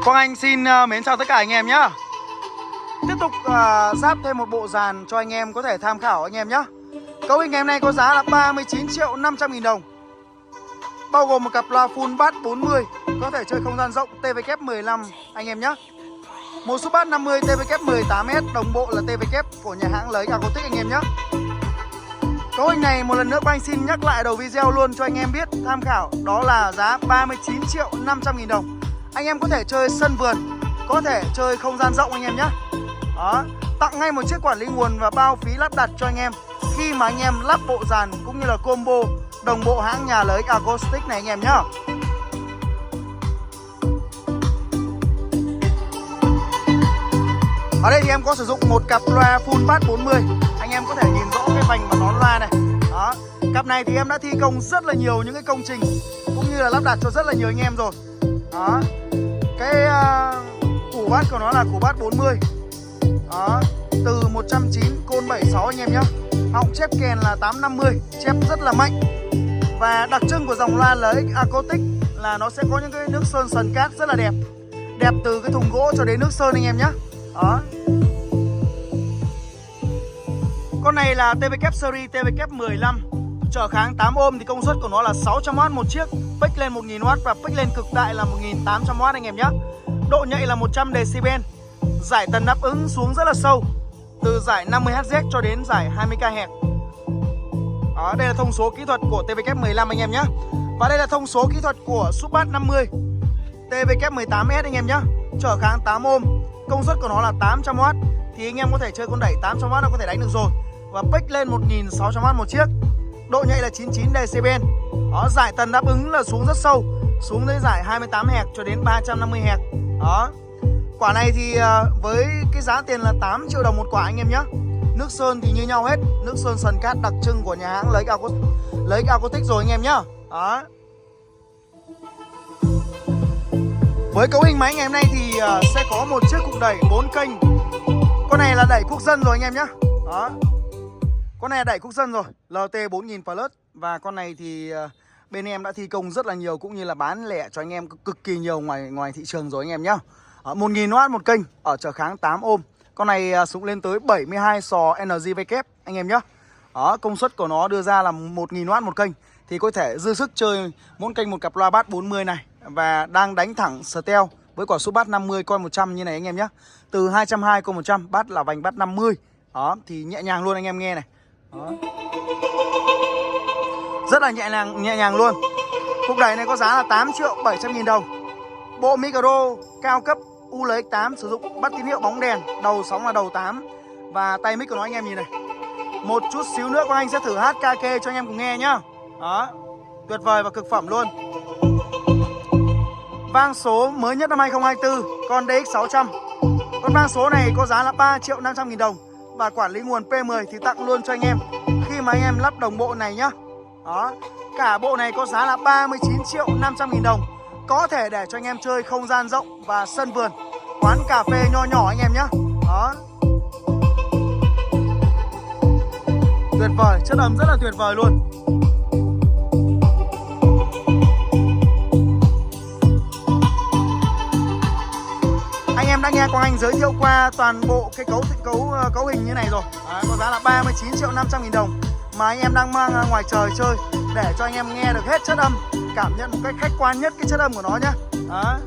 Quang Anh xin mến chào tất cả anh em nhé. Tiếp tục ráp thêm một bộ dàn cho anh em có thể tham khảo anh em nhé. Cấu hình ngày hôm nay có giá là 39.500.000 đồng, bao gồm một cặp loa full bass 40, có thể chơi không gian rộng TVK15 anh em nhé. Một sub bass 50 TVK18S, đồng bộ là TVK của nhà hãng lấy Acoustic anh em nhé. Cấu hình này một lần nữa anh xin nhắc lại đầu video luôn cho anh em biết tham khảo, đó là giá 39.500.000 đồng. Anh em có thể chơi sân vườn, có thể chơi không gian rộng anh em nhé. Đó, tặng ngay một chiếc quản lý nguồn và bao phí lắp đặt cho anh em khi mà anh em lắp bộ dàn cũng như là combo đồng bộ hãng nhà lấy Acoustic này anh em nhé. Ở đây thì em có sử dụng một cặp loa full bass 40. Anh em có thể nhìn rõ cái vành và nón loa này. Đó, cặp này thì em đã thi công rất là nhiều những cái công trình cũng như là lắp đặt cho rất là nhiều anh em rồi. Đó, cái củ bass của nó là củ bass 40. Đó, từ 190 côn 76 anh em nhé. Họng chép kèn là 850, chép rất là mạnh. Và đặc trưng của dòng loa LX Acoustic là nó sẽ có những cái nước sơn sần cát rất là đẹp. Đẹp từ cái thùng gỗ cho đến nước sơn anh em nhé. Đó, con này là TVK series TVK15, trở kháng 8 ohm thì công suất của nó là 600W một chiếc, pick lên 1000W và pick lên cực đại là 1800W anh em nhé. Độ nhạy là 100 decibel. Giải tần đáp ứng xuống rất là sâu, từ giải 50Hz cho đến giải 20kHz. Đó, đây là thông số kỹ thuật của TVK15 anh em nhé. Và đây là thông số kỹ thuật của sub bass 50 TVK18S anh em nhé. Trở kháng 8 ohm, công suất của nó là 800W thì anh em có thể chơi con đẩy 800W nó có thể đánh được rồi. Và pick lên 1600W một chiếc. Độ nhạy là 99 decibel. Đó, giải tần đáp ứng là xuống rất sâu, xuống tới giải 28Hz cho đến 350Hz. Đó, quả này thì với cái giá tiền là 8 triệu đồng một quả anh em nhé. Nước sơn thì như nhau hết, nước sơn sần cát đặc trưng của nhà hãng lấy Acoustic rồi anh em nhé. Đó, với cấu hình máy ngày hôm nay thì sẽ có một chiếc cục đẩy 4 kênh. Con này là đẩy quốc dân rồi anh em nhé. Đó, con này là đẩy quốc dân rồi, LT 4000 Plus. Và con này thì bên em đã thi công rất là nhiều cũng như là bán lẻ cho anh em cực kỳ nhiều ngoài thị trường rồi anh em nhé. 1000W một kênh ở trở kháng 8 ohm. Con này súng lên tới 72 sò NGVK anh em nhé. Đó, công suất của nó đưa ra là 1000W một kênh thì có thể dư sức chơi mỗi kênh một cặp loa bass 40 này. Và đang đánh thẳng steel với quả sub bass 50 coi 100 như này anh em nhé. Từ 220 coi 100, bass là vành bass 50. Đó, thì nhẹ nhàng luôn anh em nghe này. Đó, rất là nhẹ nhàng luôn. Cục đẩy này có giá là 8.700.000 đồng. Bộ micro cao cấp ULX8 sử dụng bắt tín hiệu bóng đèn, đầu sóng là đầu 8. Và tay mic của nó anh em nhìn này. Một chút xíu nữa Quang Anh sẽ thử hát karaoke cho anh em cùng nghe nhá. Đó, tuyệt vời và cực phẩm luôn. Vang số mới nhất năm 2024, con DX600. Con vang số này có giá là 3.500.000 đồng. Và quản lý nguồn P10 thì tặng luôn cho anh em khi mà anh em lắp đồng bộ này nhá. Đó, cả bộ này có giá là 39.500.000 đồng. Có thể để cho anh em chơi không gian rộng và sân vườn, quán cà phê nho nhỏ anh em nhé. Đó, tuyệt vời, chất âm rất là tuyệt vời luôn. Anh em đã nghe Quang Anh giới thiệu qua toàn bộ cái cấu hình như này rồi. Đó, có giá là 39.500.000 đồng mà anh em đang mang ra ngoài trời chơi để cho anh em nghe được hết chất âm, cảm nhận một cách khách quan nhất cái chất âm của nó nhá. Đó,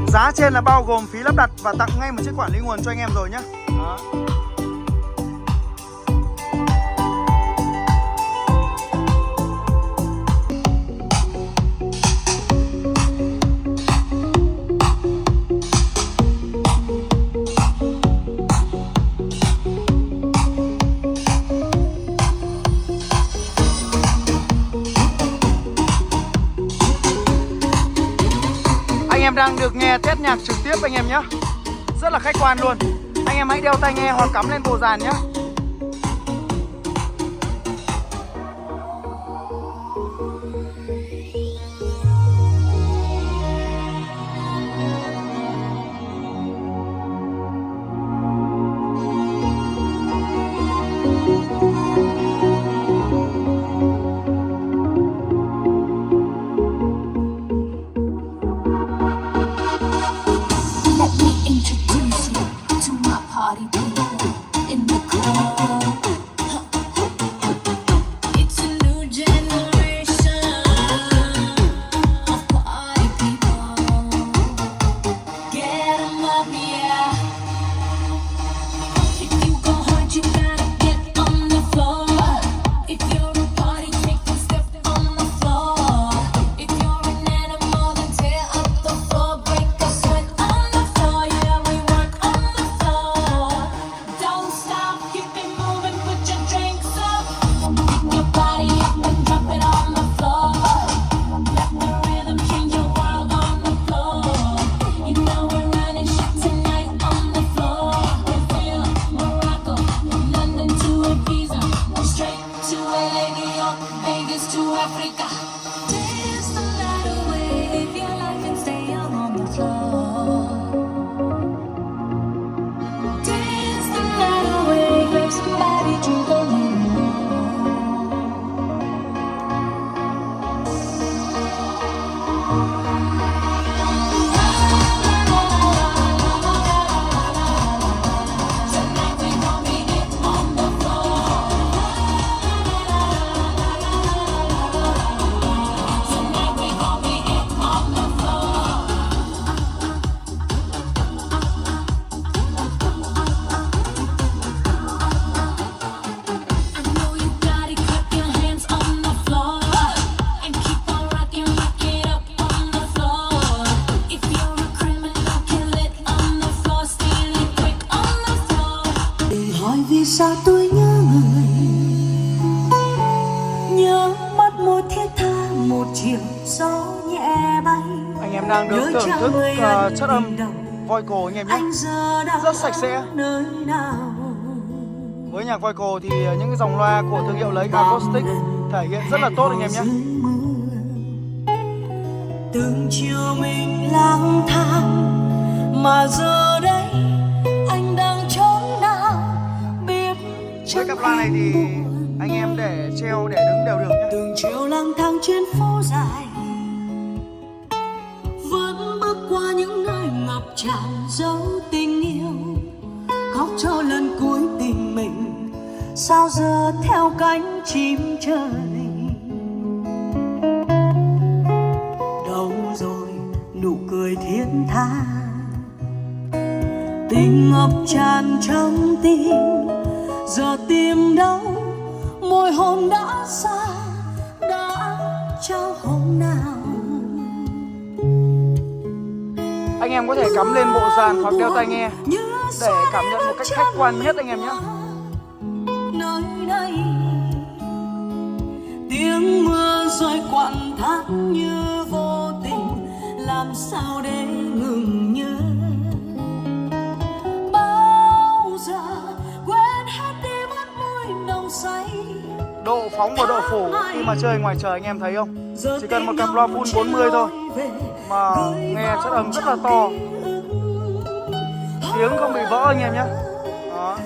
giá trên là bao gồm phí lắp đặt và tặng ngay một chiếc quản lý nguồn cho anh em rồi nhé. Đó, anh em đang được nghe test nhạc trực tiếp anh em nhé. Rất là khách quan luôn. Anh em hãy đeo tai nghe hoặc cắm lên bộ dàn nhé. một chiều gió nhẹ bay. Anh em đang được thưởng thức chất âm vocal anh em nhé, rất sạch sẽ. Với nhạc vocal thì những cái dòng loa của thương hiệu lấy acoustic thể hiện rất là tốt anh em nhé. Từng chiều mình lang thang mà giờ đây anh đang trốn nào biết. Với cặp loa này thì anh em để treo để đứng đều được nhé. Từng chiều lang thang trên phố dài, vẫn bước qua những nơi ngập tràn dấu tình yêu, khóc cho lần cuối tình mình sao giờ theo cánh chim trời. Đâu rồi nụ cười thiết tha, tình ngập tràn trong tim, giờ tìm đâu môi hôn đã xa, đã trao hôm nào. Anh em có thể cắm lên bộ dàn hoặc đeo tai nghe để cảm nhận một cách khách quan nhất anh em nhé. Nơi đây tiếng mưa rơi quặn thắt như vô tình, làm sao để ngừng nhớ. Bao giờ quên hết đi mất môi nồng say. Độ phóng và độ phủ khi mà chơi ngoài trời anh em thấy không? Chỉ cần một cặp loa full 40 thôi mà nghe chất âm rất là to, tiếng không bị vỡ anh em nhé. Đó.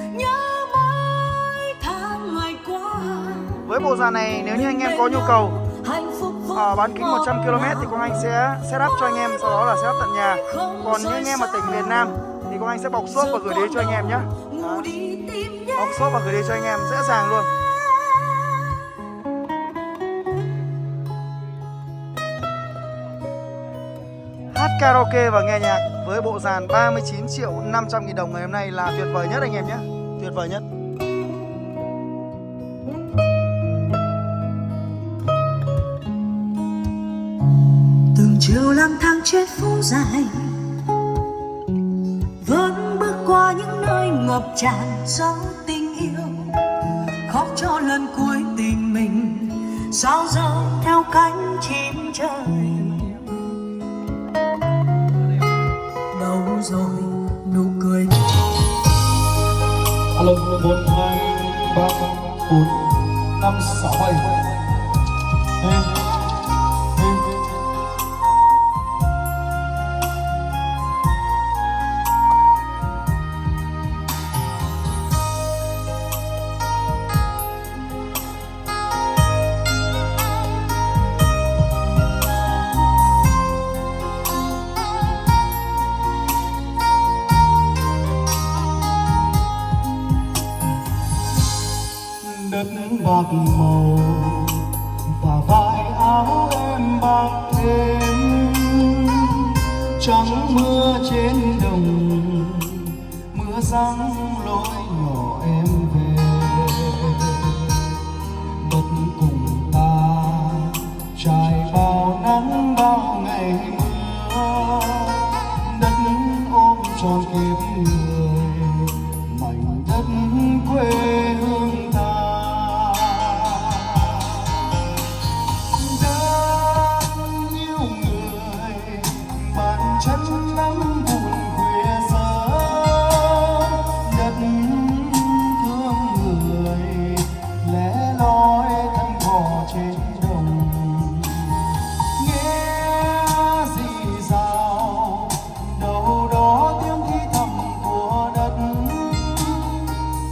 Với bộ dàn này nếu như anh em có nhu cầu bán kính 100 km thì Quang Anh sẽ setup cho anh em, sau đó là setup tận nhà. Còn những anh em ở tỉnh miền Nam thì Quang Anh sẽ bọc xốp và gửi đến cho anh em nhé. Bọc xốp và gửi đến cho anh em dễ dàng luôn. Hát karaoke và nghe nhạc với bộ dàn 39.500.000 đồng ngày hôm nay là tuyệt vời nhất anh em nhé. Tuyệt vời nhất. Từng chiều lang thang trên phố dài, vẫn bước qua những nơi ngập tràn gió tình yêu, khóc cho lần cuối tình mình sao giờ theo cánh chim trời. Đâu rồi nụ cười. Alo 1 2 3 4 5 6 7. Đất bạc màu và vai áo em bạc thêm, trắng mưa trên đồng, mưa giăng lối nhỏ em về. Đất cùng ta trải bao nắng bao ngày mưa, đất ôm tròn kiếp người, mảnh đất quê hương ta. Chân nắng buồn khuya sớm, đất thương người lẻ loi thân cỏ trên đồng. Nghe rì rào đâu đó tiếng thì thầm của đất,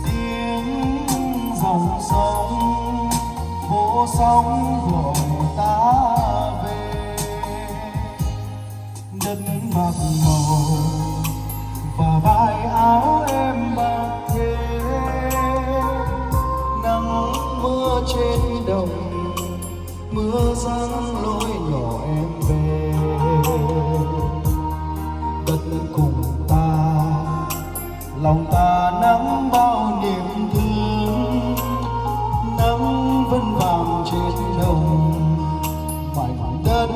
tiếng dòng sông vỗ sóng gọi ta về. Đất bạc màu và vai áo em bạc thế, nắng mưa trên đồng, mưa giăng lối nhỏ em về. Đất cùng ta, lòng ta nắng bao niềm thương, nắng vẫn vàng trên đồng, mảnh đất